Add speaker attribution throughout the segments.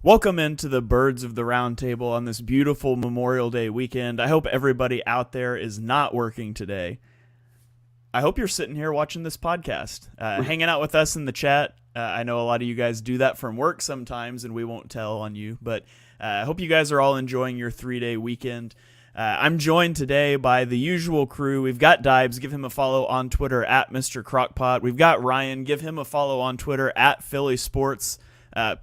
Speaker 1: Welcome into the Birds of the Round Table on this beautiful Memorial Day weekend. I hope everybody out there is not working today. I hope you're sitting here watching this podcast, hanging out with us in the chat. I know a lot of you guys do that from work sometimes, and we won't tell on you, but I hope you guys are all enjoying your 3-day weekend. I'm joined today by the usual crew. We've got Dibes. Give him a follow on Twitter at Mr. Crockpot. We've got Ryan. Give him a follow on Twitter at Philly Sports.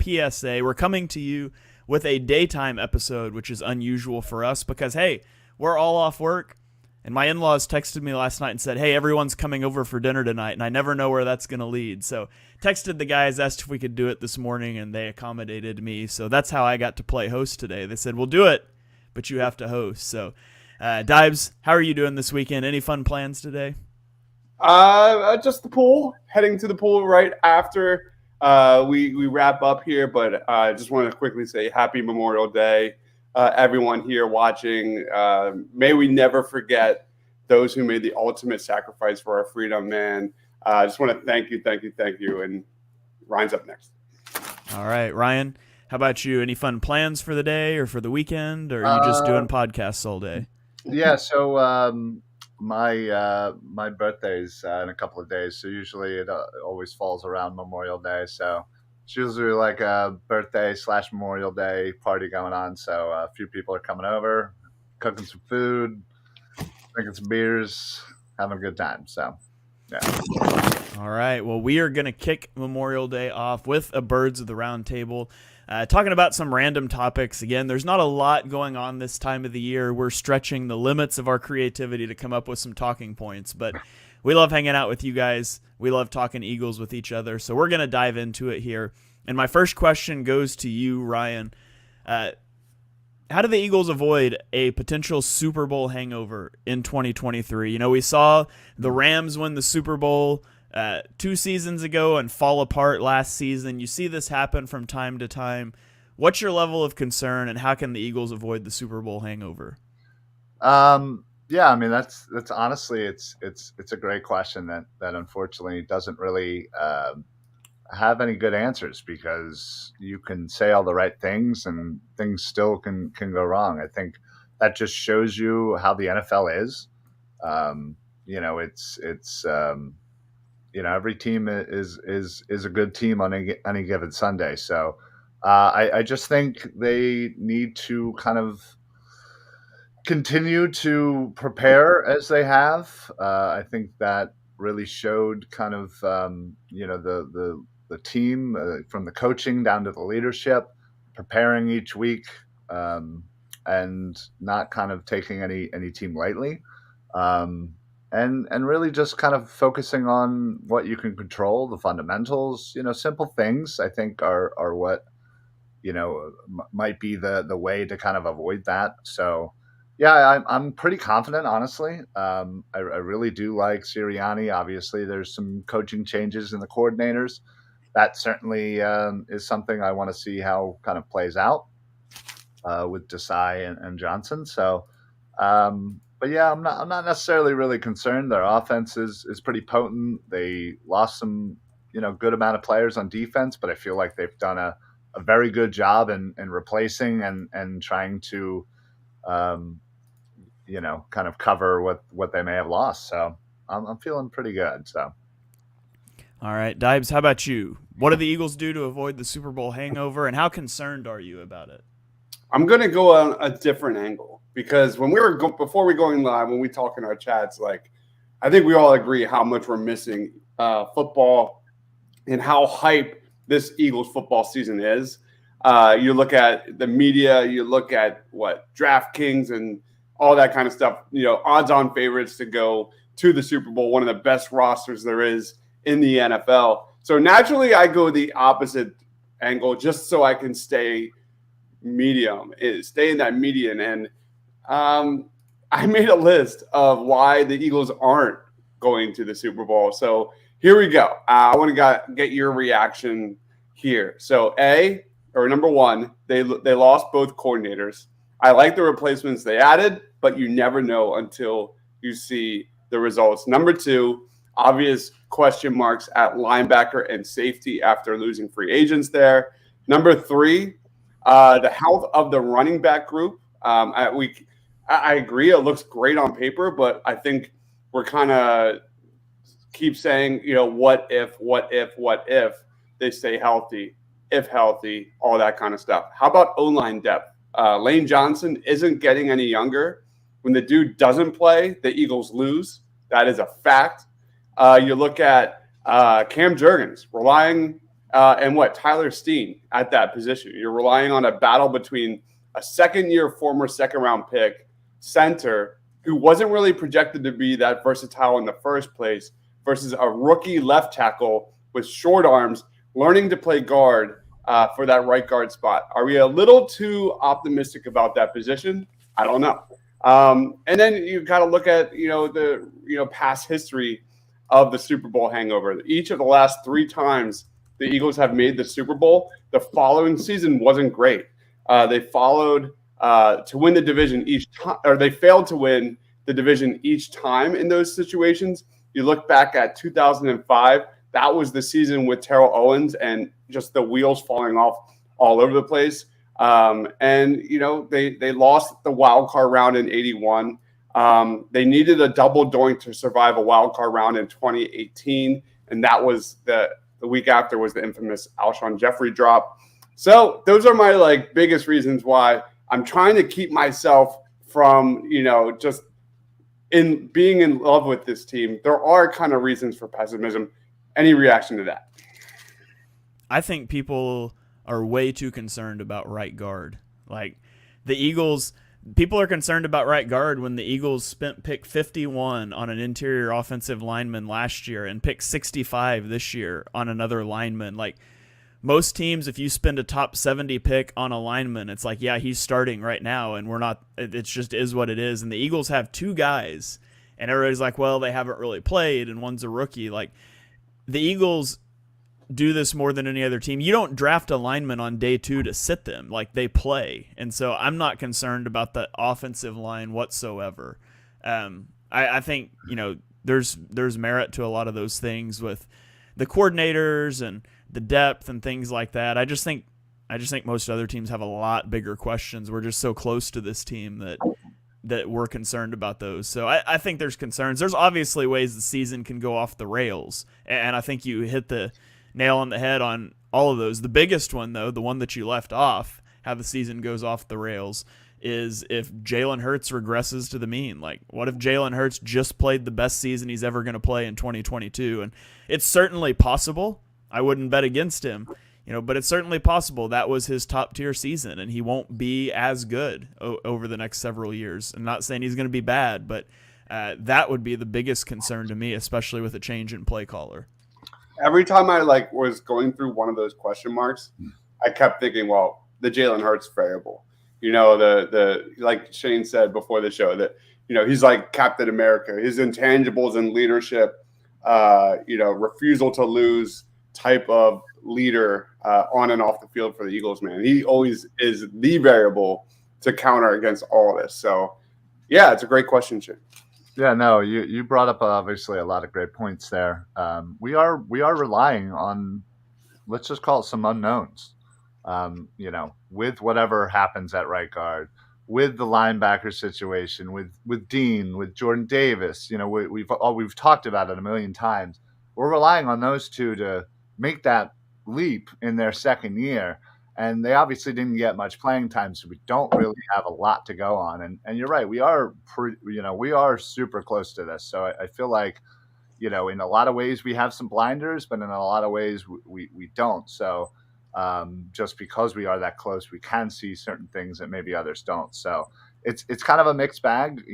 Speaker 1: PSA. We're coming to you with a daytime episode, which is unusual for us because, hey, we're all off work. And my in-laws texted me last night and said, hey, everyone's coming over for dinner tonight, and I never know where that's going to lead. So texted the guys, asked if we could do it this morning, and they accommodated me. So that's how I got to play host today. They said, we'll do it, but you have to host. So, Dibes, how are you doing this weekend? Any fun plans today?
Speaker 2: Just the pool. Heading to the pool right after we wrap up here, but I just want to quickly say happy Memorial Day, everyone here watching. May we never forget those who made the ultimate sacrifice for our freedom, man. I just want to thank you. And Ryan's up next.
Speaker 1: All right, Ryan, how about you? Any fun plans for the day or for the weekend, or are you just doing podcasts all day?
Speaker 3: Yeah, so my birthday's in a couple of days, so usually it always falls around Memorial Day, so it's usually like a birthday / Memorial Day party going on. So a few people are coming over, cooking some food, drinking some beers, having a good time. So yeah.
Speaker 1: All right, well, we are going to kick Memorial Day off with a Birds of the Round Table, talking about some random topics. Again, there's not a lot going on this time of the year. We're stretching the limits of our creativity to come up with some talking points, but we love hanging out with you guys. We love talking Eagles with each other, so we're going to dive into it here. And my first question goes to you, Ryan. How do the Eagles avoid a potential Super Bowl hangover in 2023? You know, we saw the Rams win the Super Bowl 2 seasons ago and fall apart last season. You see this happen from time to time. What's your level of concern, and how can the Eagles avoid the Super Bowl hangover?
Speaker 3: Yeah, I mean that's honestly it's a great question that unfortunately doesn't really have any good answers, because you can say all the right things and things still can go wrong. I think that just shows you how the NFL is. Every team is a good team on any given Sunday. So I just think they need to kind of continue to prepare as they have. I think that really showed kind of the team, from the coaching down to the leadership, preparing each week, and not kind of taking any team lightly. And really just kind of focusing on what you can control, the fundamentals, simple things, I think are what, might be the way to kind of avoid that. So, yeah, I'm pretty confident, honestly. I really do like Sirianni. Obviously, there's some coaching changes in the coordinators. That certainly is something I want to see how kind of plays out with Desai and Johnson. So, but yeah, I'm not necessarily really concerned. Their offense is pretty potent. They lost some, good amount of players on defense, but I feel like they've done a very good job in replacing and trying to, kind of cover what they may have lost. So I'm feeling pretty good. So.
Speaker 1: All right, Dibes, how about you? What do the Eagles do to avoid the Super Bowl hangover, and how concerned are you about it?
Speaker 2: I'm going to go on a different angle, because when before we going live, when we talk in our chats, like, I think we all agree how much we're missing football and how hype this Eagles football season is. You look at the media, you look at DraftKings and all that kind of stuff, odds-on favorites to go to the Super Bowl, one of the best rosters there is in the NFL. So naturally I go the opposite angle just so I can stay in that median. And I made a list of why the Eagles aren't going to the Super Bowl. So here we go. I want to get your reaction here. So number one, they lost both coordinators. I like the replacements they added, but you never know until you see the results. Number two, obvious question marks at linebacker and safety after losing free agents there. Number three, The health of the running back group. I agree. It looks great on paper, but I think we're kind of keep saying, what if they stay healthy, if healthy, all that kind of stuff. How about O-line depth? Lane Johnson isn't getting any younger. When the dude doesn't play, the Eagles lose. That is a fact. You look at Cam Jurgens relying and Tyler Steen at that position. You're relying on a battle between a second-year former second-round pick center who wasn't really projected to be that versatile in the first place versus a rookie left tackle with short arms learning to play guard for that right guard spot. Are we a little too optimistic about that position? I don't know. And then you got to look at, the past history of the Super Bowl hangover. Each of the last 3 times the Eagles have made the Super Bowl, the following season wasn't great. They followed to win the division each time, or they failed to win the division each time in those situations. You look back at 2005, that was the season with Terrell Owens and just the wheels falling off all over the place. And, they lost the wild card round in 81. They needed a double doink to survive a wild card round in 2018. And that was the week after was the infamous Alshon Jeffrey drop. So those are my biggest reasons why I'm trying to keep myself from, just in being in love with this team. There are kind of reasons for pessimism. Any reaction to that?
Speaker 1: I think people are way too concerned about right guard. Like the Eagles, people are concerned about right guard when the Eagles spent pick 51 on an interior offensive lineman last year and pick 65 this year on another lineman. Like most teams, if you spend a top 70 pick on a lineman, it's like, yeah, he's starting right now, and we're not. It's just is what it is. And the Eagles have 2 guys, and everybody's like, well, they haven't really played, and one's a rookie. Like the Eagles do this more than any other team. You don't draft a lineman on day 2 to sit them. Like they play. And so I'm not concerned about the offensive line whatsoever. I think, there's merit to a lot of those things with the coordinators and the depth and things like that. I just think most other teams have a lot bigger questions. We're just so close to this team that we're concerned about those. So I think there's concerns. There's obviously ways the season can go off the rails. And I think you hit the nail on the head on all of those. The biggest one, though, the one that you left off, how the season goes off the rails, is if Jalen Hurts regresses to the mean. Like, what if Jalen Hurts just played the best season he's ever going to play in 2022? And it's certainly possible. I wouldn't bet against him, but it's certainly possible that was his top-tier season, and he won't be as good over the next several years. I'm not saying he's going to be bad, but that would be the biggest concern to me, especially with a change in play caller.
Speaker 2: Every time I was going through one of those question marks, I kept thinking, well, the Jalen Hurts variable. The like Shane said before the show that he's like Captain America. His intangibles and leadership, refusal to lose type of leader on and off the field for the Eagles. Man, he always is the variable to counter against all this. So, yeah, it's a great question, Shane.
Speaker 3: Yeah, no, you brought up obviously a lot of great points there. We are relying on, let's just call it some unknowns. With whatever happens at right guard, with the linebacker situation, with Dean, with Jordan Davis, we've talked about it a million times. We're relying on those 2 to make that leap in their second year. And they obviously didn't get much playing time, so we don't really have a lot to go on. And you're right, we are super close to this. So I feel like, in a lot of ways we have some blinders, but in a lot of ways we don't. So just because we are that close, we can see certain things that maybe others don't. So it's kind of a mixed bag.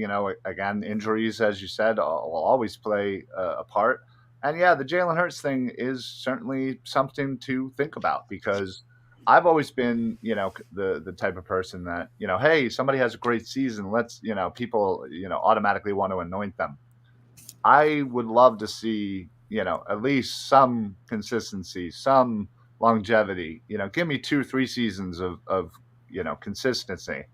Speaker 3: Again, injuries, as you said, will always play a part. And yeah, the Jalen Hurts thing is certainly something to think about, because I've always been, the type of person that, hey, somebody has a great season. Let's, people, automatically want to anoint them. I would love to see, at least some consistency, some longevity. Give me 2-3 seasons of consistency.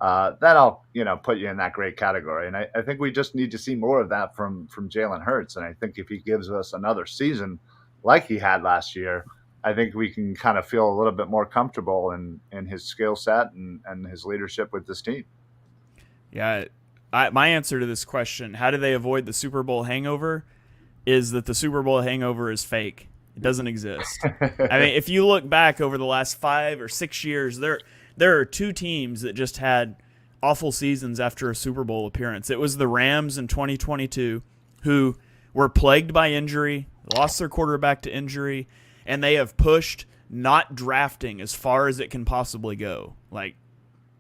Speaker 3: Then I'll, put you in that great category. And I think we just need to see more of that from Jalen Hurts. And I think if he gives us another season like he had last year, I think we can kind of feel a little bit more comfortable in his skill set and his leadership with this team.
Speaker 1: Yeah, my answer to this question, how do they avoid the Super Bowl hangover, is that the Super Bowl hangover is fake. It doesn't exist. I mean, if you look back over the last 5 or 6 years, there are 2 teams that just had awful seasons after a Super Bowl appearance. It was the Rams in 2022, who were plagued by injury, lost their quarterback to injury, and they have pushed not drafting as far as it can possibly go.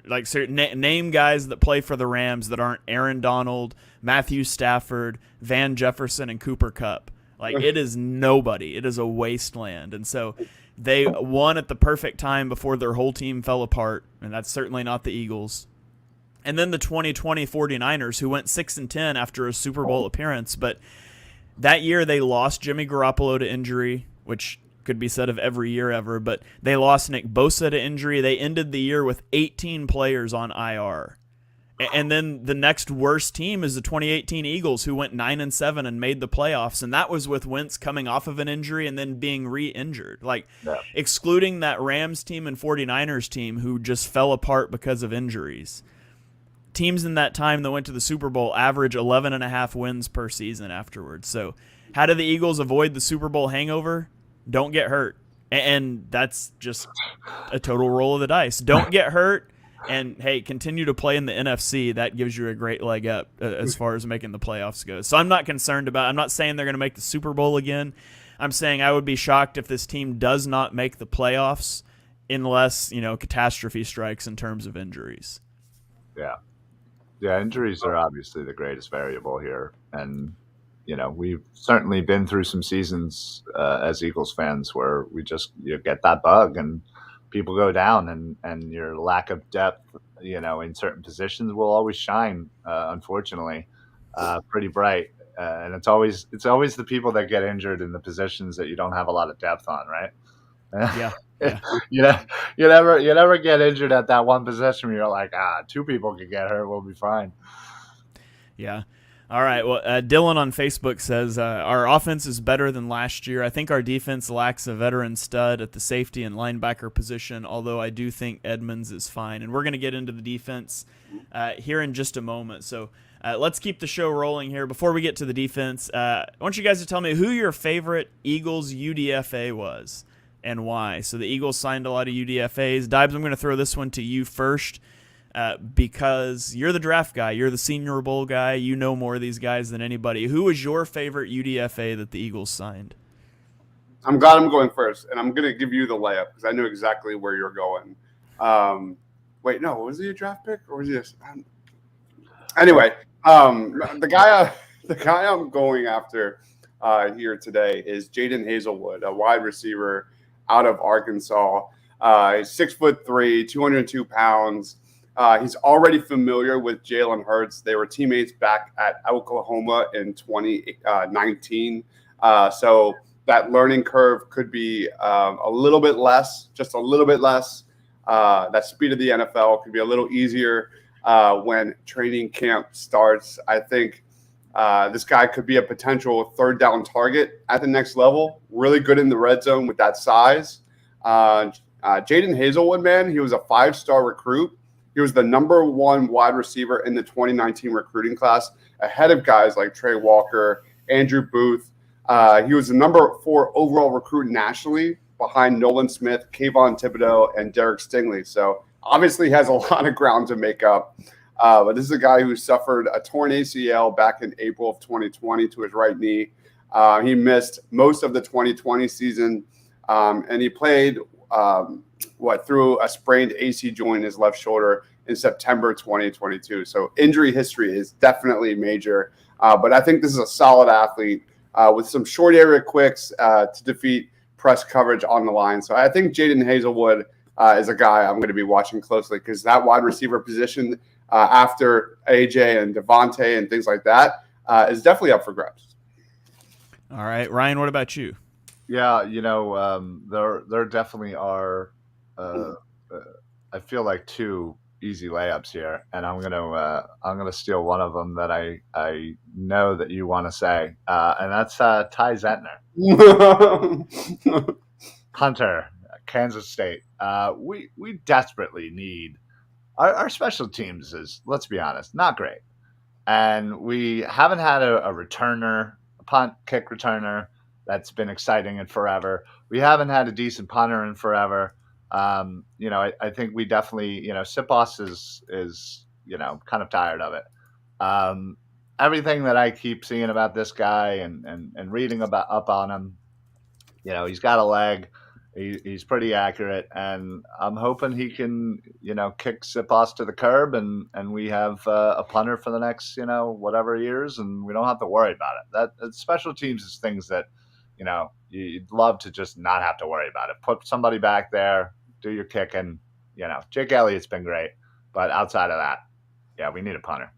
Speaker 1: Name guys that play for the Rams that aren't Aaron Donald, Matthew Stafford, Van Jefferson, and Cooper Kupp. It is nobody. It is a wasteland. And so they won at the perfect time before their whole team fell apart, and that's certainly not the Eagles. And then the 2020 49ers, who went 6-10 after a Super Bowl appearance, but that year they lost Jimmy Garoppolo to injury, which could be said of every year ever, but they lost Nick Bosa to injury. They ended the year with 18 players on IR. And then the next worst team is the 2018 Eagles, who went 9-7 and made the playoffs, and that was with Wentz coming off of an injury and then being re-injured. Excluding that Rams team and 49ers team who just fell apart because of injuries. Teams in that time that went to the Super Bowl average 11.5 wins per season afterwards. So how do the Eagles avoid the Super Bowl hangover? Don't get hurt. And that's just a total roll of the dice. Don't get hurt. And, hey, continue to play in the NFC. That gives you a great leg up as far as making the playoffs go. So I'm not concerned about it. I'm not saying they're going to make the Super Bowl again. I'm saying I would be shocked if this team does not make the playoffs unless, catastrophe strikes in terms of injuries.
Speaker 3: Yeah. Yeah, injuries are obviously the greatest variable here. And, we've certainly been through some seasons as Eagles fans where you get that bug and people go down, and your lack of depth, in certain positions will always shine, unfortunately, pretty bright. And it's always the people that get injured in the positions that you don't have a lot of depth on, right?
Speaker 1: Yeah. Yeah.
Speaker 3: you never get injured at that one position where you're like, 2 people can get hurt, we'll be fine.
Speaker 1: Yeah. All right. Well, Dylan on Facebook says, our offense is better than last year. I think our defense lacks a veteran stud at the safety and linebacker position, although I do think Edmonds is fine. And we're going to get into the defense here in just a moment. So let's keep the show rolling here. Before we get to the defense, I want you guys to tell me who your favorite Eagles UDFA was and why. So the Eagles signed a lot of UDFAs. Dibes, I'm going to throw this one to you first. Because you're the draft guy, you're the Senior Bowl guy, you know more of these guys than anybody. Who was your favorite UDFA that the Eagles signed?
Speaker 2: I'm glad I'm going first, and I'm going to give you the layup because I knew exactly where you're going. Wait, no, was he a draft pick or was he? Anyway, the guy I'm going after here today is Jaden Hazelwood, a wide receiver out of Arkansas. He's 6'3", 202 pounds. He's already familiar with Jalen Hurts. They were teammates back at Oklahoma in 2019. So that learning curve could be a little bit less, just a little bit less. That speed of the NFL could be a little easier when training camp starts. I think this guy could be a potential 3rd down target at the next level. Really good in the red zone with that size. Jaden Hazelwood, man, he was a 5-star recruit. He was the #1 wide receiver in the 2019 recruiting class, ahead of guys like Trey Walker, Andrew Booth. He was the #4 overall recruit nationally, behind Nolan Smith, Kayvon Thibodeau, and Derek Stingley. So obviously has a lot of ground to make up. But this is a guy who suffered a torn ACL back in April of 2020 to his right knee. He missed most of the 2020 season, and he played through a sprained AC joint in his left shoulder in September 2022. So injury history is definitely major. But I think this is a solid athlete with some short area quicks to defeat press coverage on the line. So I think Jaden Hazelwood is a guy I'm going to be watching closely because that wide receiver position after AJ and Devontae and things like that is definitely up for grabs.
Speaker 1: All right, Ryan, what about you?
Speaker 3: Yeah, there definitely are. I feel like 2 easy layups here, and I'm gonna steal one of them that I know that you want to say, and that's Ty Zentner. Hunter, Kansas State. We desperately need our special teams is, let's be honest, not great. And we haven't had a returner, a punt kick returner that's been exciting in forever. We haven't had a decent punter in forever. I think we definitely, Sipos is kind of tired of it. Um, Everything that I keep seeing about this guy and reading about up on him, he's got a leg. He's pretty accurate, and I'm hoping he can, kick Sipos to the curb, and we have a punter for the next, whatever years, and we don't have to worry about it. That special teams is things that, you'd love to just not have to worry about it. Put somebody back there, do your kicking. Jake Elliott's been great, but outside of that, yeah, we need a punter.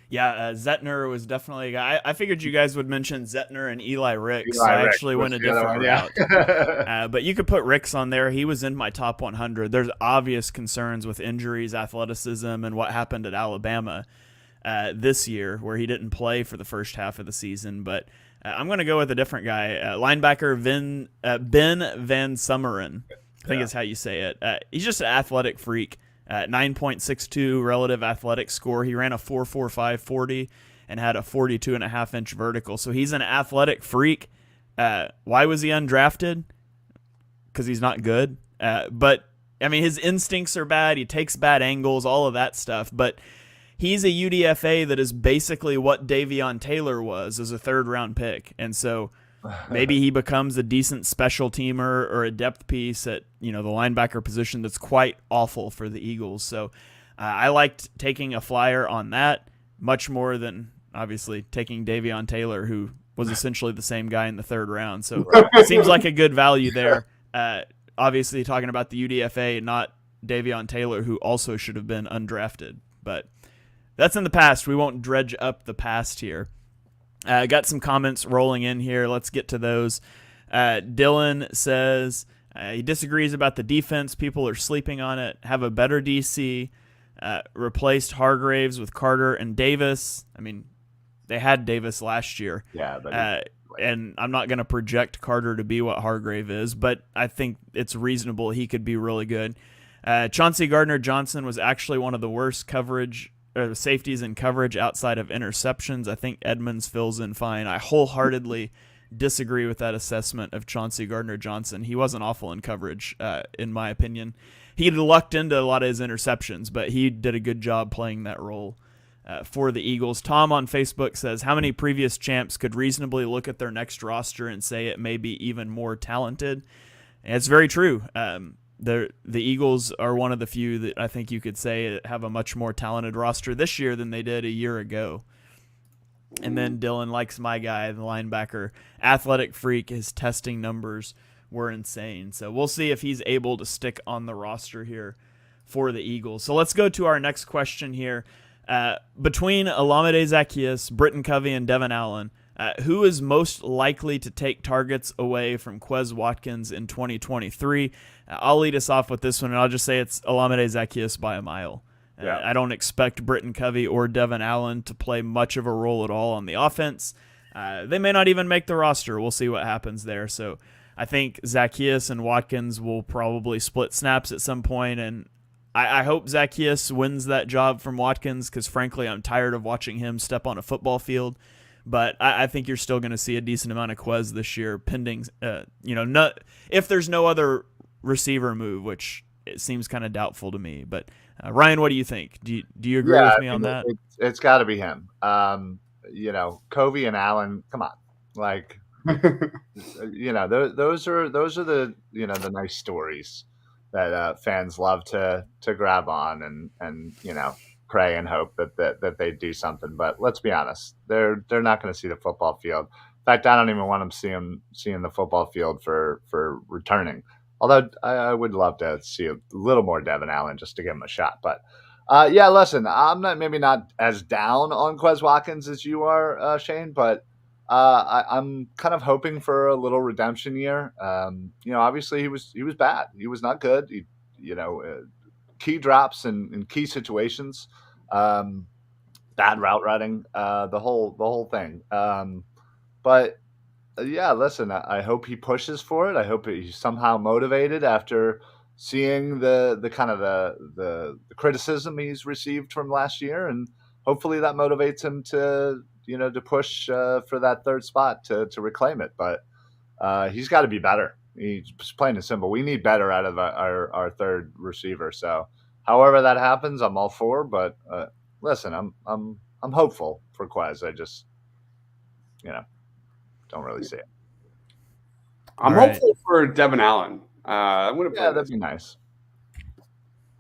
Speaker 1: Yeah, Zettner was definitely a guy. I figured you guys would mention Zettner and Eli Ricks. So I actually went a different route. But you could put Ricks on there. He was in my top 100. There's obvious concerns with injuries, athleticism, and what happened at Alabama this year, where he didn't play for the first half of the season. But I'm going to go with a different guy, linebacker Ben Van Summeren. I think is how you say it. He's just an athletic freak. 9.62 relative athletic score. He ran a 4.45 40 and had a 42.5-inch vertical. So he's an athletic freak. Why was he undrafted? Because he's not good. But, I mean, his instincts are bad. He takes bad angles, all of that stuff. But he's a UDFA that is basically what Davion Taylor was as a third-round pick. And so maybe he becomes a decent special teamer or a depth piece at the linebacker position that's quite awful for the Eagles. So I liked taking a flyer on that much more than obviously taking Davion Taylor, who was essentially the same guy in the third round. So it seems like a good value there. Obviously talking about the UDFA, not Davion Taylor, who also should have been undrafted. But that's in the past. We won't dredge up the past here. Got some comments rolling in here. Let's get to those. Dylan says he disagrees about the defense. People are sleeping on it. Have a better DC. Replaced Hargraves with Carter and Davis. I mean, they had Davis last year.
Speaker 3: Yeah, but
Speaker 1: and I'm not going to project Carter to be what Hargrave is, but I think it's reasonable he could be really good. Chauncey Gardner-Johnson was actually one of the worst safeties in coverage outside of interceptions. I think Edmonds fills in fine. I wholeheartedly disagree with that assessment of Chauncey Gardner-Johnson. He wasn't awful in coverage, in my opinion. He lucked into a lot of his interceptions, but he did a good job playing that role for the Eagles. Tom on Facebook says, how many previous champs could reasonably look at their next roster and say it may be even more talented? And it's very true. The Eagles are one of the few that I think you could say have a much more talented roster this year than they did a year ago. And then Dylan likes my guy, the linebacker. Athletic freak. His testing numbers were insane. So we'll see if he's able to stick on the roster here for the Eagles. So let's go to our next question here. Between Olamide Zaccheaus, Britton Covey, and Devin Allen, who is most likely to take targets away from Quez Watkins in 2023? I'll lead us off with this one, and I'll just say it's Olamide Zaccheaus by a mile. Yeah. I don't expect Britton Covey or Devin Allen to play much of a role at all on the offense. They may not even make the roster. We'll see what happens there. So I think Zaccheaus and Watkins will probably split snaps at some point, and I hope Zaccheaus wins that job from Watkins because, frankly, I'm tired of watching him step on a football field. But I think you're still going to see a decent amount of Quez this year, pending, not if there's no other receiver move, which it seems kind of doubtful to me. But Ryan, what do you think? Do you agree with me on that?
Speaker 3: It's got to be him. Covey and Allen. Come on, like, those are the the nice stories that fans love to grab on and pray and hope that they do something. But let's be honest, they're not going to see the football field. In fact, I don't even want them seeing the football field for returning. Although I would love to see a little more Devin Allen just to give him a shot. But listen, I'm not as down on Quez Watkins as you are, Shane, but I'm kind of hoping for a little redemption year. Obviously he was bad. He was not good. Key drops in key situations, bad route running, the whole thing. But Yeah, listen, I hope he pushes for it. I hope he's somehow motivated after seeing the kind of the criticism he's received from last year, and hopefully that motivates him to to push for that third spot to reclaim it. But he's got to be better. He's plain and simple. We need better out of our third receiver. So, however that happens, I'm all for. But listen, I'm hopeful for Quez. I just don't really see it.
Speaker 2: I'm
Speaker 1: All right.
Speaker 2: hopeful for Devin Allen. I'm going to play
Speaker 3: Yeah,
Speaker 2: this.
Speaker 3: that'd be nice.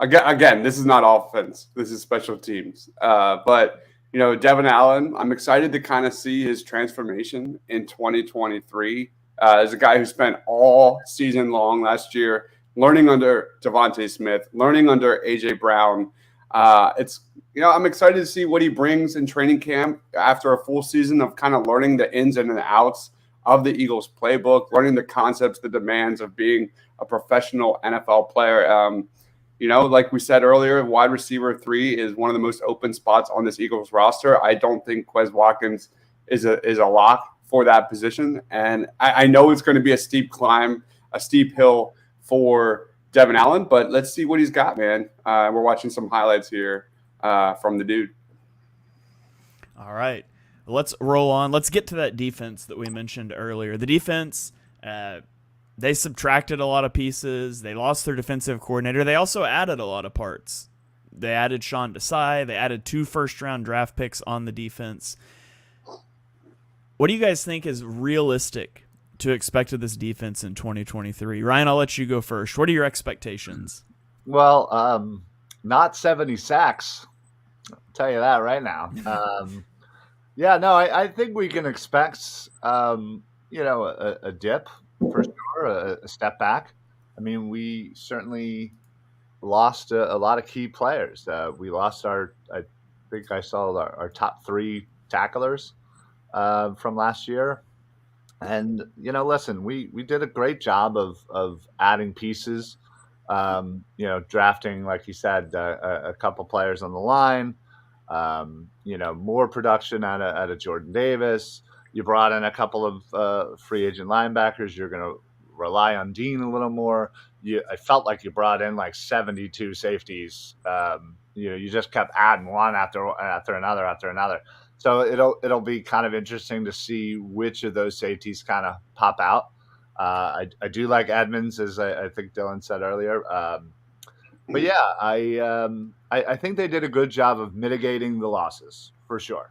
Speaker 2: Again, this is not offense. This is special teams. But Devin Allen, I'm excited to kind of see his transformation in 2023. As a guy who spent all season long last year learning under Devontae Smith, learning under AJ Brown. I'm excited to see what he brings in training camp after a full season of kind of learning the ins and the outs of the Eagles playbook, learning the concepts, the demands of being a professional NFL player. Like we said earlier, wide receiver 3 is one of the most open spots on this Eagles roster. I don't think Quez Watkins is a lock for that position. And I know it's going to be a steep climb, a steep hill for Devin Allen, but let's see what he's got, man. We're watching some highlights here from the dude.
Speaker 1: All right. Let's roll on. Let's get to that defense that we mentioned earlier. The defense, they subtracted a lot of pieces. They lost their defensive coordinator. They also added a lot of parts. They added Sean Desai. They added 2 first-round draft picks on the defense. What do you guys think is realistic to expect of this defense in 2023? Ryan, I'll let you go first. What are your expectations?
Speaker 3: Well, not 70 sacks. I'll tell you that right now. Yeah, no, I think we can expect, a dip for sure, a step back. I mean, we certainly lost a lot of key players. We lost I think I saw our top 3 tacklers from last year. And, listen, we did a great job of adding pieces, drafting, like you said, a couple players on the line, more production out of Jordan Davis. You brought in a couple of free agent linebackers. You're going to rely on Dean a little more. I felt like you brought in like 72 safeties. You just kept adding one after another. So it'll be kind of interesting to see which of those safeties kind of pop out. I do like Edmonds, as I think Dylan said earlier. But yeah, I think they did a good job of mitigating the losses for sure.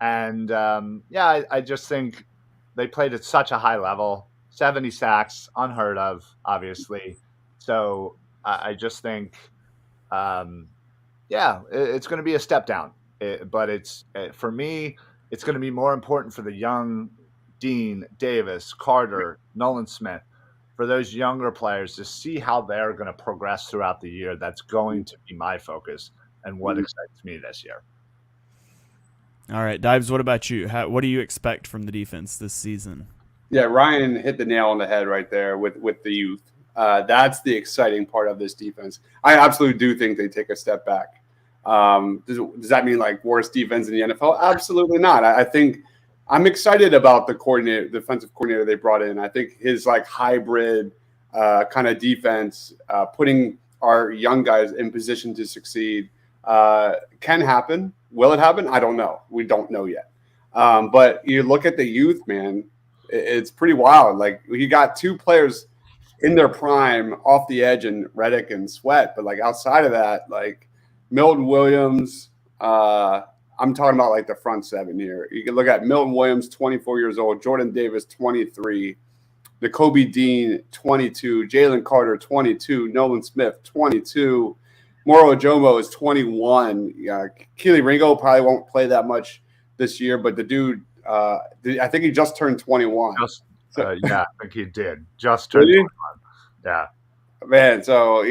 Speaker 3: And I just think they played at such a high level. 70 sacks, unheard of, obviously. So I just think, it's going to be a step down. But for me, it's going to be more important for the young Dean, Davis, Carter, Nolan Smith, for those younger players to see how they're going to progress throughout the year. That's going to be my focus and what excites me this year.
Speaker 1: All right, Dives, what about you? What do you expect from the defense this season?
Speaker 2: Yeah, Ryan hit the nail on the head right there with the youth. That's the exciting part of this defense. I absolutely do think they take a step back. Does that mean like worst defense in the NFL? Absolutely not. I think I'm excited about the defensive coordinator they brought in. I think his like hybrid kind of defense, putting our young guys in position to succeed, can happen. Will it happen? I don't know. We don't know yet. But you look at the youth, man, it's pretty wild. Like you got 2 players in their prime off the edge in Reddick and Sweat. But like outside of that, like Milton Williams, I'm talking about like the front 7 here. You can look at Milton Williams, 24 years old, Jordan Davis, 23, Nakobe Dean, 22, Jalen Carter, 22, Nolan Smith, 22, Moro Ojomo is 21. Keely Ringo probably won't play that much this year, but the dude, I think he just turned 21.
Speaker 3: I think he did. Just turned 21. Yeah.
Speaker 2: Man, so,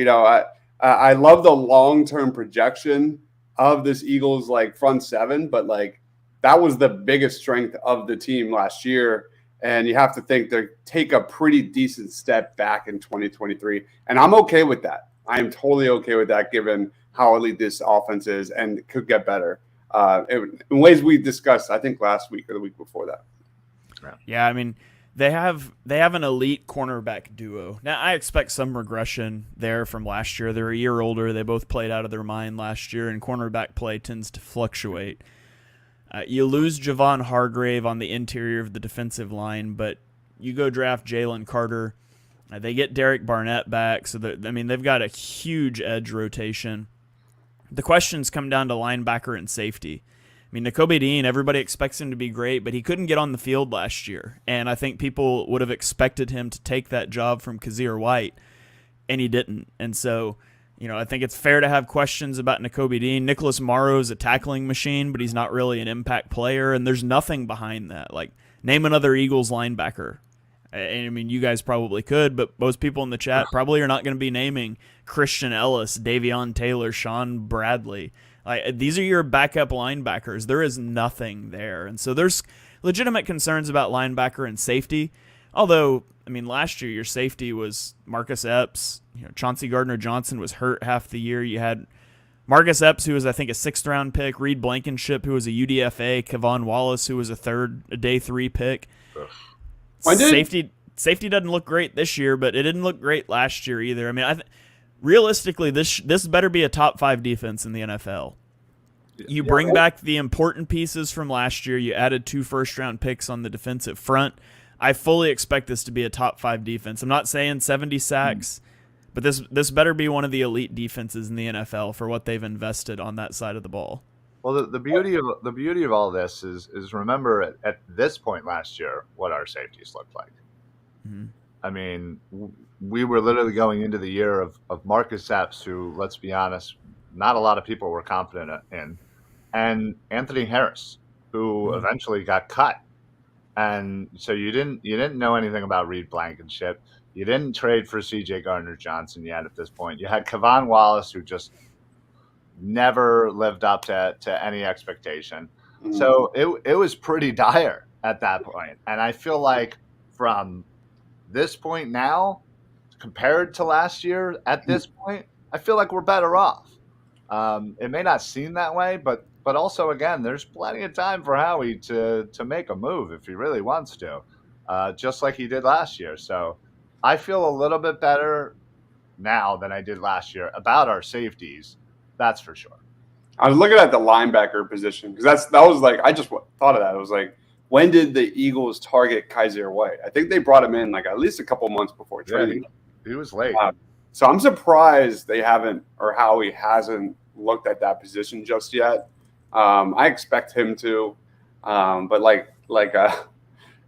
Speaker 2: I love the long-term projection of this Eagles like front 7, but like that was the biggest strength of the team last year. And you have to think they take a pretty decent step back in 2023. And I'm okay with that. I am totally okay with that given how elite this offense is and it could get better in ways we discussed, I think, last week or the week before that.
Speaker 1: Yeah, I mean, They have an elite cornerback duo. Now, I expect some regression there from last year. They're a year older. They both played out of their mind last year, and cornerback play tends to fluctuate. You lose Javon Hargrave on the interior of the defensive line, but you go draft Jalen Carter. They get Derek Barnett back, so they've got a huge edge rotation. The questions come down to linebacker and safety. I mean, Nakobe Dean, everybody expects him to be great, but he couldn't get on the field last year. And I think people would have expected him to take that job from Kazir White, and he didn't. And so, I think it's fair to have questions about Nakobe Dean. Nicholas Morrow is a tackling machine, but he's not really an impact player, and there's nothing behind that. Like, name another Eagles linebacker. And I mean, you guys probably could, but most people in the chat probably are not going to be naming Christian Ellis, Davion Taylor, Sean Bradley. These are your backup linebackers. There is nothing there. And so there's legitimate concerns about linebacker and safety. Although, I mean, last year your safety was Marcus Epps. Chauncey Gardner-Johnson was hurt half the year. You had Marcus Epps, who was, I think, a 6th-round pick. Reed Blankenship, who was a UDFA. Kevon Wallace, who was a day 3 pick. Safety doesn't look great this year, but it didn't look great last year either. I mean, realistically, this better be a top 5 defense in the NFL. You bring back the important pieces from last year. You added 2 first-round picks on the defensive front. I fully expect this to be a top 5 defense. I'm not saying 70 sacks, but this better be one of the elite defenses in the NFL for what they've invested on that side of the ball.
Speaker 3: Well, the beauty of all this is remember at this point last year what our safeties looked like. Mm-hmm. I mean, we were literally going into the year of Marcus Epps, who, let's be honest, not a lot of people were confident in, and Anthony Harris, who eventually got cut. And so you didn't know anything about Reed Blankenship. You didn't trade for C.J. Gardner-Johnson yet at this point. You had Kevon Wallace, who just never lived up to any expectation. Mm-hmm. So it was pretty dire at that point. And I feel like from this point now, compared to last year, at this point, I feel like we're better off. It may not seem that way, but also, again, there's plenty of time for Howie to make a move if he really wants to, just like he did last year. So I feel a little bit better now than I did last year about our safeties. That's for sure.
Speaker 2: I was looking at the linebacker position because that was like I just thought of that. It was like, when did the Eagles target Kazir White? I think they brought him in like at least a couple months before training.
Speaker 3: Yeah, he was late.
Speaker 2: So I'm surprised they haven't, or Howie hasn't looked at that position just yet. I expect him to, but like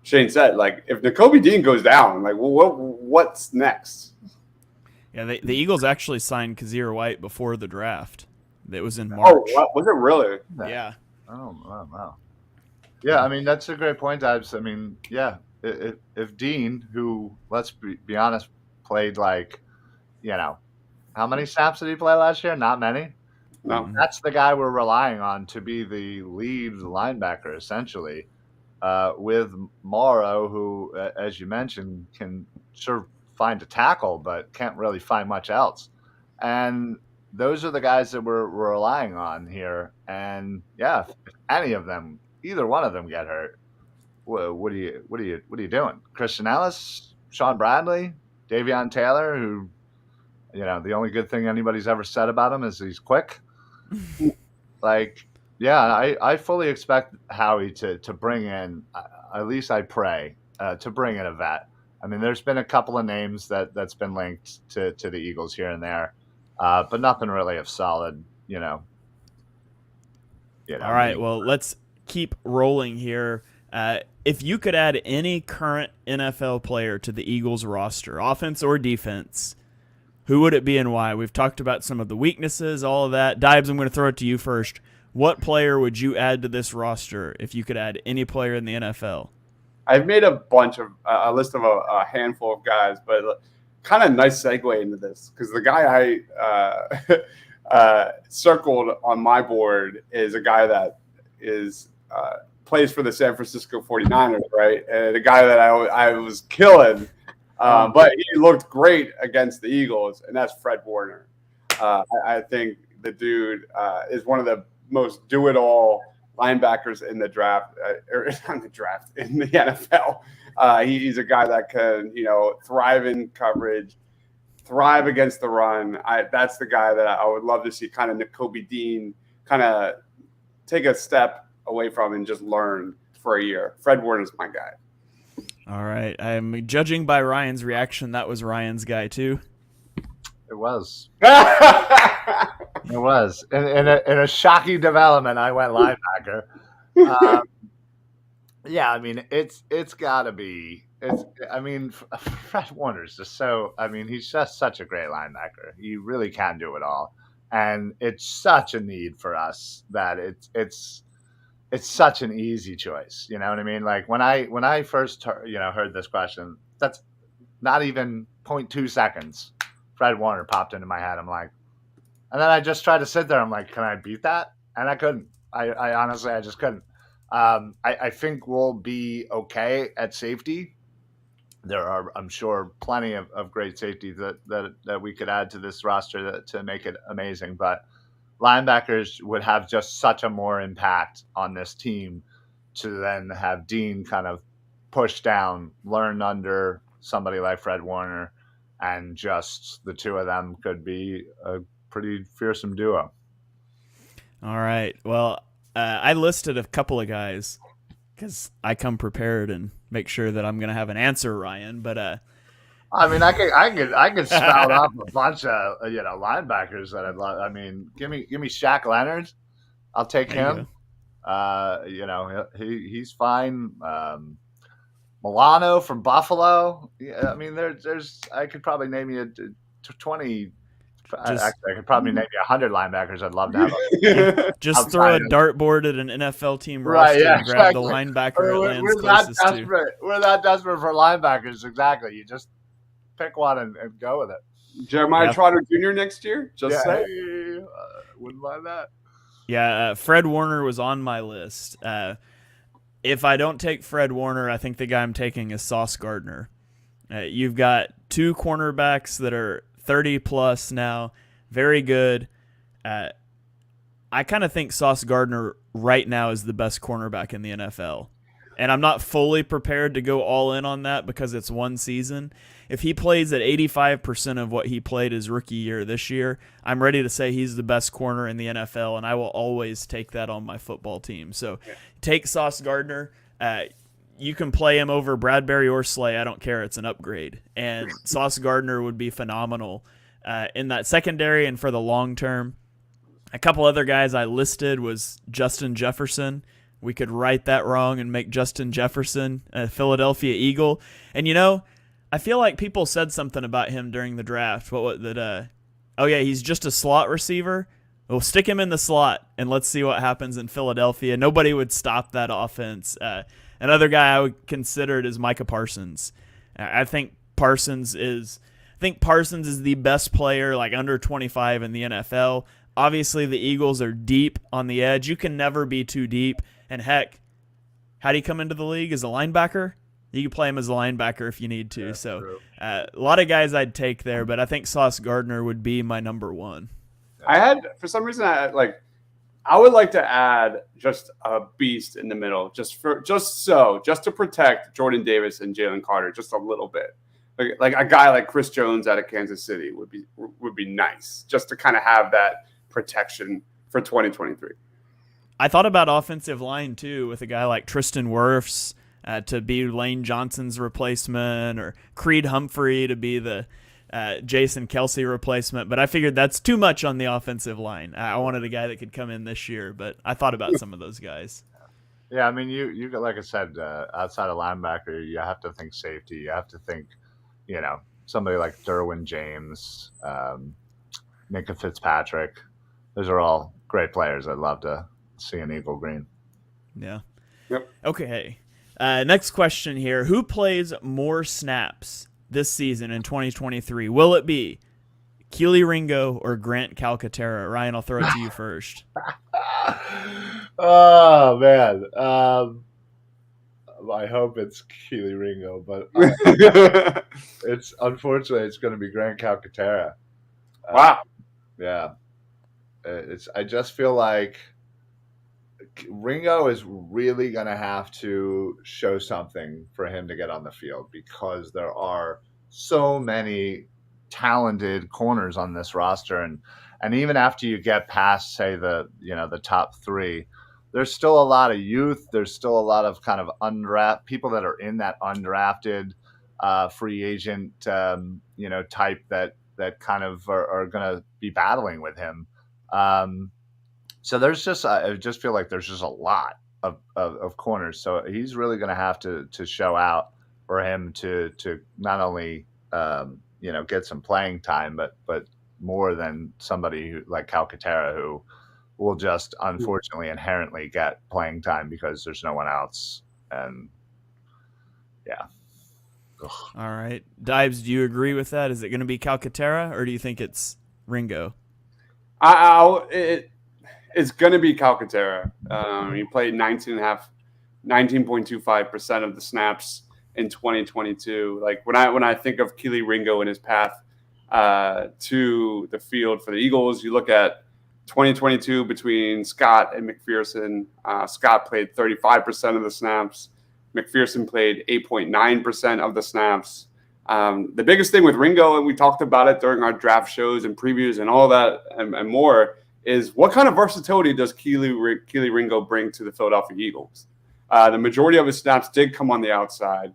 Speaker 2: Shane said, like if Nakobe Dean goes down, like what's next?
Speaker 1: Yeah, the Eagles actually signed Kazir White before the draft. It was in March.
Speaker 2: Oh, was it really?
Speaker 1: Yeah.
Speaker 3: Oh, wow. Yeah, I mean, that's a great point, Ives. I mean, yeah, if Dean, who, let's be honest, played like, how many snaps did he play last year? Not many.
Speaker 2: No.
Speaker 3: That's the guy we're relying on to be the lead linebacker, essentially, with Morrow, who, as you mentioned, can sort of find a tackle, but can't really find much else. And those are the guys that we're relying on here. And yeah, if any of them, either one of them get hurt, what are you doing? Christian Ellis, Sean Bradley, Davion Taylor, who, the only good thing anybody's ever said about him is he's quick. I fully expect Howie to bring in, at least I pray, to bring in a vet. I mean, there's been a couple of names that's been linked to the Eagles here and there, but nothing really of solid,
Speaker 1: All right, well, let's keep rolling here. If you could add any current NFL player to the Eagles roster, offense or defense, who would it be and why? We've talked about some of the weaknesses, all of that. Dibes, I'm going to throw it to you first. What player would you add to this roster if you could add any player in the NFL?
Speaker 2: I've made a list of a handful of guys, but kind of nice segue into this because the guy I circled on my board is a guy that plays for the San Francisco 49ers, right? And a guy that I was killing, but he looked great against the Eagles, and that's Fred Warner. I think the dude is one of the most do-it-all linebackers in the draft, or not the draft, in the NFL. He's a guy that can, thrive in coverage, thrive against the run. That's the guy that I would love to see kind of Nakobe Dean kind of take a step away from and just learn for a year. Fred Warner's my guy.
Speaker 1: All right. I'm judging by Ryan's reaction. That was Ryan's guy too.
Speaker 3: It was. It was. In a shocking development, I went linebacker. Yeah, I mean, it's got to be. Fred Warner's just so. I mean, he's just such a great linebacker. He really can do it all, and it's such a need for us that it's such an easy choice. You know what I mean? Like when I first heard this question, that's not even 0.2 seconds. Fred Warner popped into my head. I'm like, and then I just tried to sit there. I'm like, can I beat that? And I couldn't. I honestly, I just couldn't. I think we'll be okay at safety. There are, I'm sure, plenty of great safeties that we could add to this roster to make it amazing. But linebackers would have just such a more impact on this team to then have Dean kind of push down, learn under somebody like Fred Warner, and just the two of them could be a pretty fearsome duo.
Speaker 1: All right. Well, I listed a couple of guys because I come prepared and make sure that I'm going to have an answer, Ryan. But
Speaker 3: I mean, I could spout off a bunch of linebackers that I'd love. I mean, give me Shaq Leonard. I'll take him. He's fine. Milano from Buffalo. Yeah, I mean, there's. I could probably name you 20. Actually, I could probably name you 100 linebackers. I'd love to have.
Speaker 1: Just throw a dartboard at an NFL team roster and grab the linebacker that lands closest to.
Speaker 3: We're not desperate for linebackers. Exactly. You just pick one and go with it.
Speaker 2: Jeremiah Trotter Jr. next year. Say.
Speaker 3: Wouldn't mind that.
Speaker 1: Yeah, Fred Warner was on my list. If I don't take Fred Warner, I think the guy I'm taking is Sauce Gardner. You've got two cornerbacks that are 30-plus now, very good. I kind of think Sauce Gardner right now is the best cornerback in the NFL. And I'm not fully prepared to go all in on that because it's one season. If he plays at 85% of what he played his rookie year this year, I'm ready to say he's the best corner in the NFL, and I will always take that on my football team. So take Sauce Gardner. You can play him over Bradbury or Slay. I don't care. It's an upgrade. And Sauce Gardner would be phenomenal in that secondary and for the long term. A couple other guys I listed was Justin Jefferson. We could right that wrong and make Justin Jefferson a Philadelphia Eagle. And, I feel like people said something about him during the draft. He's just a slot receiver. We'll stick him in the slot and let's see what happens in Philadelphia. Nobody would stop that offense. Another guy I would consider is Micah Parsons. I think Parsons is the best player, like under 25 in the NFL. Obviously, the Eagles are deep on the edge. You can never be too deep. And heck, how do you come into the league as a linebacker? You can play him as a linebacker if you need to. So a lot of guys I'd take there, but I think Sauce Gardner would be my number one.
Speaker 2: For some reason, I would like to add just a beast in the middle, just to protect Jordan Davis and Jalen Carter just a little bit. Like a guy like Chris Jones out of Kansas City would be nice, just to kind of have that protection for 2023.
Speaker 1: I thought about offensive line too, with a guy like Tristan Wirfs to be Lane Johnson's replacement, or Creed Humphrey to be the Jason Kelsey replacement, but I figured that's too much on the offensive line. I wanted a guy that could come in this year, but I thought about some of those guys.
Speaker 3: Yeah, I mean, you like I said, outside of linebacker, you have to think safety. You have to think, somebody like Derwin James, Minka Fitzpatrick. Those are all great players. I'd love to see an Eagle green.
Speaker 1: Yeah.
Speaker 2: Yep.
Speaker 1: Okay. Next question here. Who plays more snaps this season in 2023? Will it be Keely Ringo or Grant Calcaterra? Ryan, I'll throw it to you first.
Speaker 3: Oh, man. I hope it's Keely Ringo, but unfortunately it's going to be Grant Calcaterra.
Speaker 2: Wow.
Speaker 3: Yeah. I just feel like Ringo is really going to have to show something for him to get on the field, because there are so many talented corners on this roster, and even after you get past, say, the top three, there's still a lot of youth. There's still a lot of kind of people that are in that undrafted free agent type that kind of are going to be battling with him. So there's just I just feel like there's just a lot of corners. So he's really going to have to show out for him to not only get some playing time, but more than somebody like Calcaterra, who will just unfortunately inherently get playing time because there's no one else. And yeah.
Speaker 1: Ugh. All right, Dives, do you agree with that? Is it going to be Calcaterra, or do you think it's Ringo?
Speaker 2: It's going to be Calcaterra. He played 19.25% of the snaps in 2022. Like when I think of Keely Ringo and his path to the field for the Eagles, you look at 2022 between Scott and McPherson. Scott played 35% of the snaps. McPherson played 8.9% of the snaps. The biggest thing with Ringo, and we talked about it during our draft shows and previews and all that and more, is what kind of versatility does Keely Ringo bring to the Philadelphia Eagles? The majority of his snaps did come on the outside.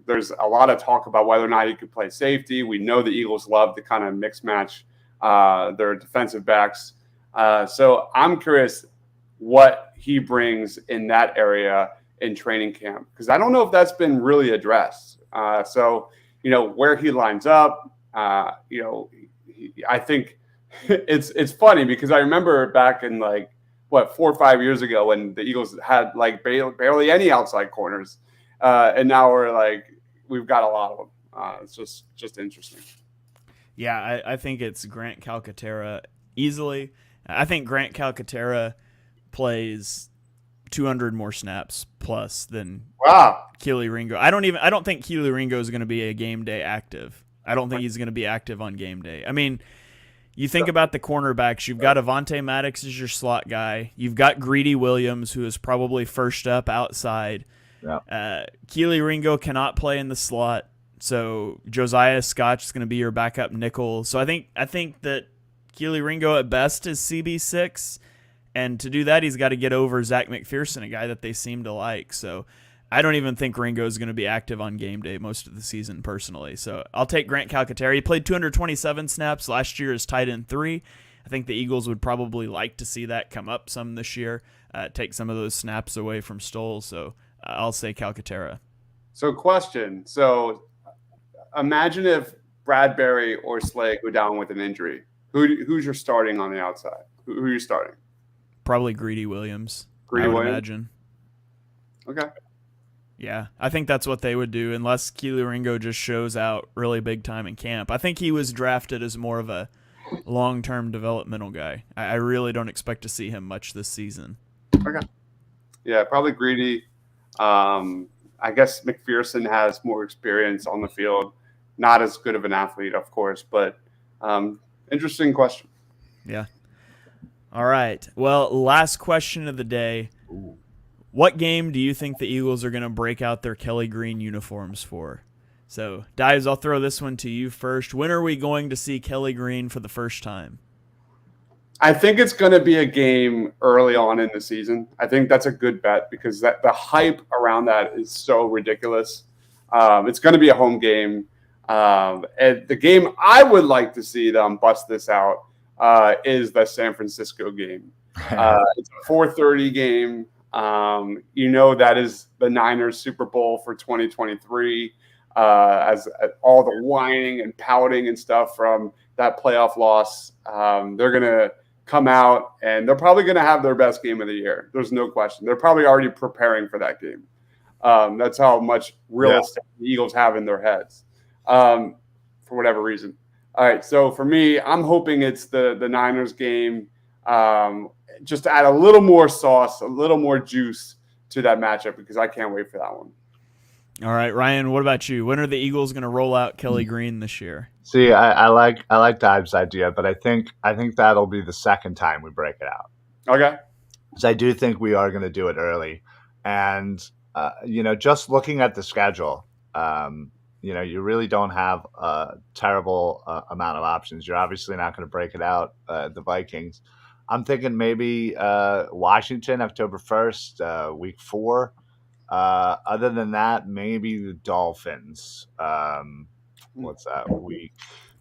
Speaker 2: There's a lot of talk about whether or not he could play safety. We know the Eagles love to kind of mix match their defensive backs. So I'm curious what he brings in that area in training camp, because I don't know if that's been really addressed. So where he lines up, I think it's funny because I remember back in 4 or 5 years ago when the Eagles had barely any outside corners, and now we've got a lot of them. It's just interesting.
Speaker 1: Yeah, I think it's Grant Calcaterra easily. I think Grant Calcaterra plays 200 more snaps plus than Keely Ringo. I don't think Keely Ringo is going to be a game day active. I don't think he's going to be active on game day. I mean, you think about the cornerbacks. You've got Avonte Maddox as your slot guy. You've got Greedy Williams, who is probably first up outside. Yeah. Keely Ringo cannot play in the slot, so Josiah Scotch is going to be your backup nickel. So I think that Keely Ringo at best is CB6, and to do that, he's got to get over Zach McPherson, a guy that they seem to like. So I don't even think Ringo is going to be active on game day most of the season personally. So I'll take Grant Calcaterra. He played 227 snaps last year as tight end 3. I think the Eagles would probably like to see that come up some this year, take some of those snaps away from Stoll. So I'll say Calcaterra.
Speaker 2: So question. So imagine if Bradbury or Slay go down with an injury. Who's your starting on the outside? Who are you starting?
Speaker 1: Probably Greedy Williams.
Speaker 2: Greedy Williams?
Speaker 1: Imagine.
Speaker 2: Okay.
Speaker 1: Yeah, I think that's what they would do unless Keely Ringo just shows out really big time in camp. I think he was drafted as more of a long-term developmental guy. I really don't expect to see him much this season.
Speaker 2: Okay. Yeah, probably Greedy. I guess McPherson has more experience on the field. Not as good of an athlete, of course, but interesting question.
Speaker 1: Yeah. All right. Well, last question of the day.
Speaker 3: Ooh.
Speaker 1: What game do you think the Eagles are going to break out their Kelly Green uniforms for? So, Dives, I'll throw this one to you first. When are we going to see Kelly Green for the first time?
Speaker 2: I think it's going to be a game early on in the season. I think that's a good bet because the hype around that is so ridiculous. It's going to be a home game. And the game I would like to see them bust this out is the San Francisco game. It's a 4:30 game. That is the Niners Super Bowl for 2023, as all the whining and pouting and stuff from that playoff loss. They're going to come out and they're probably going to have their best game of the year. There's no question. They're probably already preparing for that game. That's how much real estate the Eagles have in their heads, for whatever reason. All right. So for me, I'm hoping it's the Niners game. Just to add a little more sauce, a little more juice to that matchup because I can't wait for that one.
Speaker 1: All right, Ryan, what about you? When are the Eagles going to roll out Kelly Green this year?
Speaker 3: See, I like Dive's idea, but I think that'll be the second time we break it out.
Speaker 2: Okay.
Speaker 3: So I do think we are going to do it early. And, just looking at the schedule, you really don't have a terrible amount of options. You're obviously not going to break it out, the Vikings. I'm thinking maybe Washington, October 1st, week 4. Other than that, maybe the Dolphins. What's that,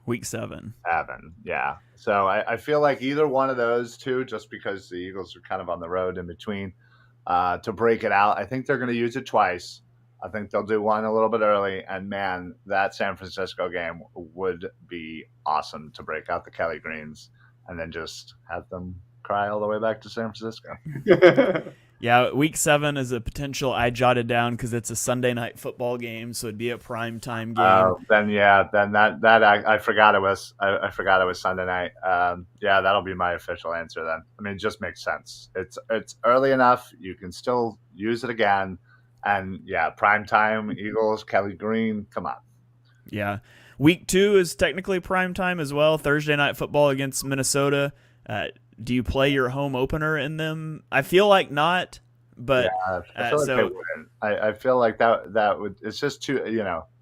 Speaker 1: Week 7.
Speaker 3: 7? Yeah. So I feel like either one of those two, just because the Eagles are kind of on the road in between, to break it out. I think they're going to use it twice. I think they'll do one a little bit early, and man, that San Francisco game would be awesome to break out the Kelly Greens and then just have them cry all the way back to San Francisco.
Speaker 1: Yeah, week 7 is a potential I jotted down because it's a Sunday night football game, so it'd be a prime time game.
Speaker 3: Then that I forgot it was I forgot it was Sunday night. Yeah, that'll be my official answer then. I mean, it just makes sense. It's early enough. You can still use it again, and yeah, prime time Eagles, Kelly Green. Come on.
Speaker 1: Yeah, week 2 is technically prime time as well. Thursday night football against Minnesota. Do you play your home opener in them? I feel like not, but
Speaker 3: yeah, I feel like they wouldn't. I feel like that would. It's just too.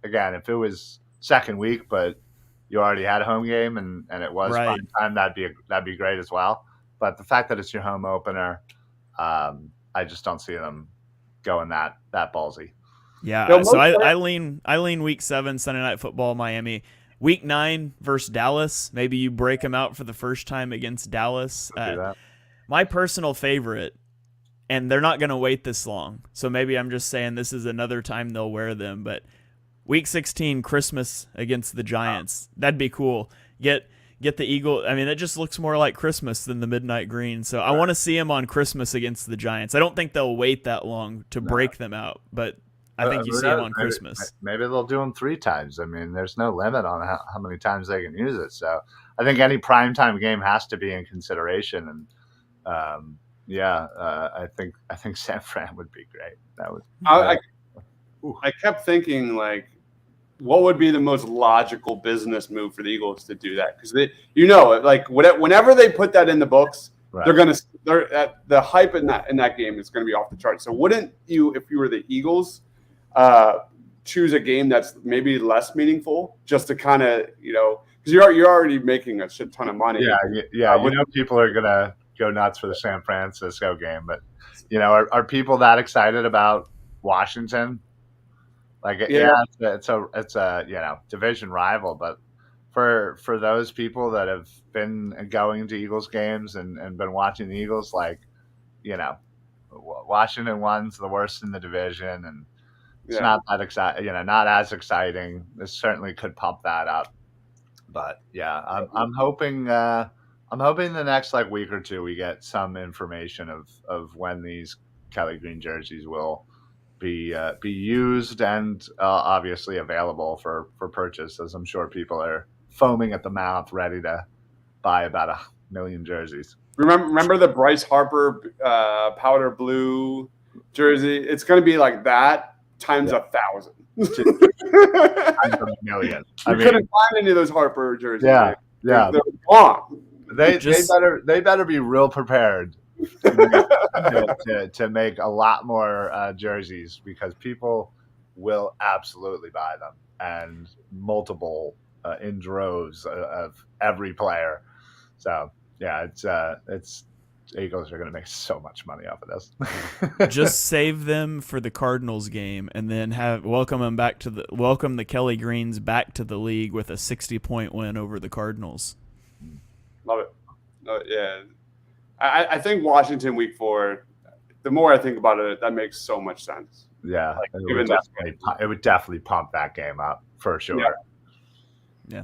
Speaker 3: Again, if it was second week, but you already had a home game and it was prime time, that'd be great as well. But the fact that it's your home opener, I just don't see them going that ballsy.
Speaker 1: Yeah, so I lean week 7 Sunday night football Miami. Week 9 versus Dallas, maybe you break them out for the first time against Dallas. My personal favorite, and they're not going to wait this long, so maybe I'm just saying this is another time they'll wear them, but week 16, Christmas against the Giants. That'd be cool. Get the Eagle. I mean, it just looks more like Christmas than the midnight green, so I want to see them on Christmas against the Giants. I don't think they'll wait that long to break them out, but I think you see them on Christmas.
Speaker 3: Maybe they'll do them 3 times. I mean, there's no limit on how many times they can use it. So I think any primetime game has to be in consideration. And I think San Fran would be great. That would.
Speaker 2: I kept thinking, like, what would be the most logical business move for the Eagles to do that? Because whenever they put that in the books, right, the hype in that game is going to be off the charts. So wouldn't you, if you were the Eagles, choose a game that's maybe less meaningful, just to kind of, because you're already making a shit ton of money.
Speaker 3: Yeah. People are gonna go nuts for the San Francisco game, but are people that excited about Washington? Like, it's a division rival, but for those people that have been going to Eagles games and been watching the Eagles, like, Washington 1's the worst in the division, and it's not that exciting. Not as exciting. This certainly could pump that up, but yeah, I'm hoping the next week or two we get some information of when these Kelly Green jerseys will be used and obviously available for purchase, as I'm sure people are foaming at the mouth, ready to buy about 1 million jerseys.
Speaker 2: Remember the Bryce Harper powder blue jersey? It's going to be like that times 1,000.
Speaker 3: Times a million.
Speaker 2: You couldn't find any of those Harper jerseys.
Speaker 3: Yeah.
Speaker 2: They're gone.
Speaker 3: They better be real prepared to make a lot more jerseys, because people will absolutely buy them, and multiple in droves of every player. So yeah, it's Eagles are going to make so much money off of this.
Speaker 1: Just save them for the Cardinals game, and then welcome the Kelly Greens back to the league with a 60-point win over the Cardinals.
Speaker 2: Love it. Yeah, I think Washington week 4. The more I think about it, that makes so much sense.
Speaker 3: Yeah, it would definitely pump that game up for sure.
Speaker 1: Yeah.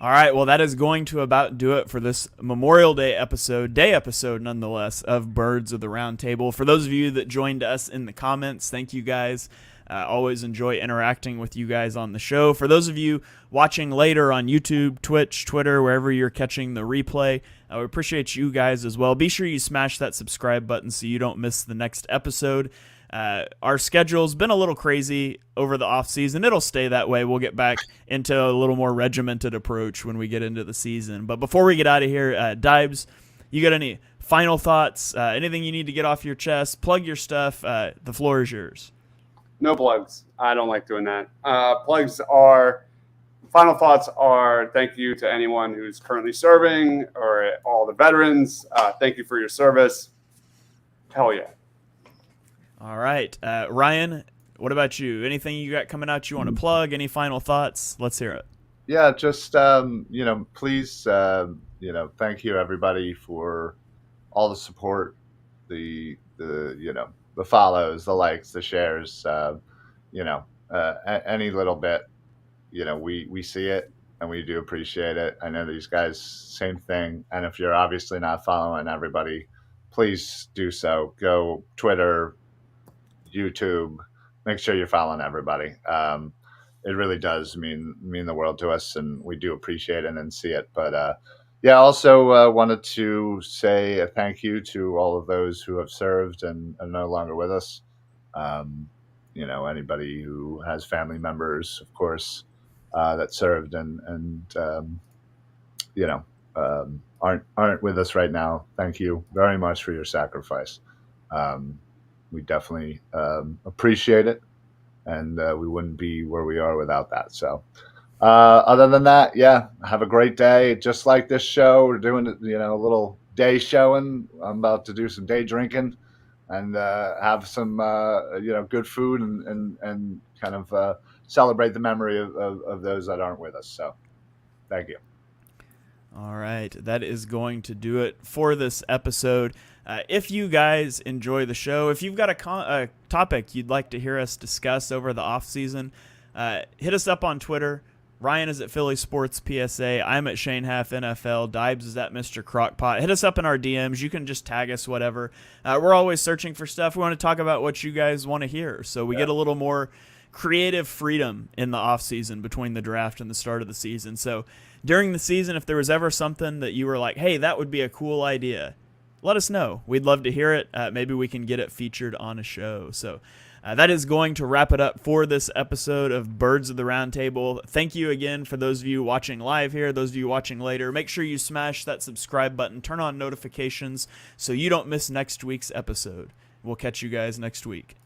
Speaker 1: All right, well, that is going to about do it for this Memorial Day episode nonetheless, of Birds of the Round Table. For those of you that joined us in the comments, thank you guys. Always enjoy interacting with you guys on the show. For those of you watching later on YouTube, Twitch, Twitter, wherever you're catching the replay, we appreciate you guys as well. Be sure you smash that subscribe button so you don't miss the next episode. Our schedule's been a little crazy over the off season. It'll stay that way. We'll get back into a little more regimented approach when we get into the season. But before we get out of here, Dibes, you got any final thoughts, anything you need to get off your chest, plug your stuff. The floor is yours.
Speaker 2: No plugs. I don't like doing that. Final thoughts are thank you to anyone who's currently serving or all the veterans. Thank you for your service. Hell yeah.
Speaker 1: All right. Ryan, what about you? Anything you got coming out you want to plug? Any final thoughts? Let's hear it.
Speaker 3: Yeah, just please, thank you everybody for all the support, the follows, the likes, the shares, any little bit, we see it and we do appreciate it. I know these guys, same thing. And if you're obviously not following everybody, please do so. Go Twitter, YouTube, make sure you're following everybody. It really does mean the world to us, and we do appreciate it and see it. But also wanted to say a thank you to all of those who have served and are no longer with us. Anybody who has family members, of course, that served and aren't with us right now. Thank you very much for your sacrifice. We definitely appreciate it, and we wouldn't be where we are without that. So other than that, have a great day. Just like this show, we're doing a little day showing. I'm about to do some day drinking and have some good food and kind of celebrate the memory of those that aren't with us. So thank you.
Speaker 1: All right, that is going to do it for this episode. If you guys enjoy the show, if you've got a topic you'd like to hear us discuss over the off season, hit us up on Twitter. Ryan is at Philly Sports PSA. I'm at Shane Half NFL. Dibes is at Mr. Crockpot. Hit us up in our DMs. You can just tag us, whatever. We're always searching for stuff. We want to talk about what you guys want to hear, so we get a little more creative freedom in the off season between the draft and the start of the season. So during the season, if there was ever something that you were like, hey, that would be a cool idea, let us know. We'd love to hear it. Maybe we can get it featured on a show. So that is going to wrap it up for this episode of Birds of the Round Table. Thank you again for those of you watching live here, those of you watching later. Make sure you smash that subscribe button, turn on notifications so you don't miss next week's episode. We'll catch you guys next week.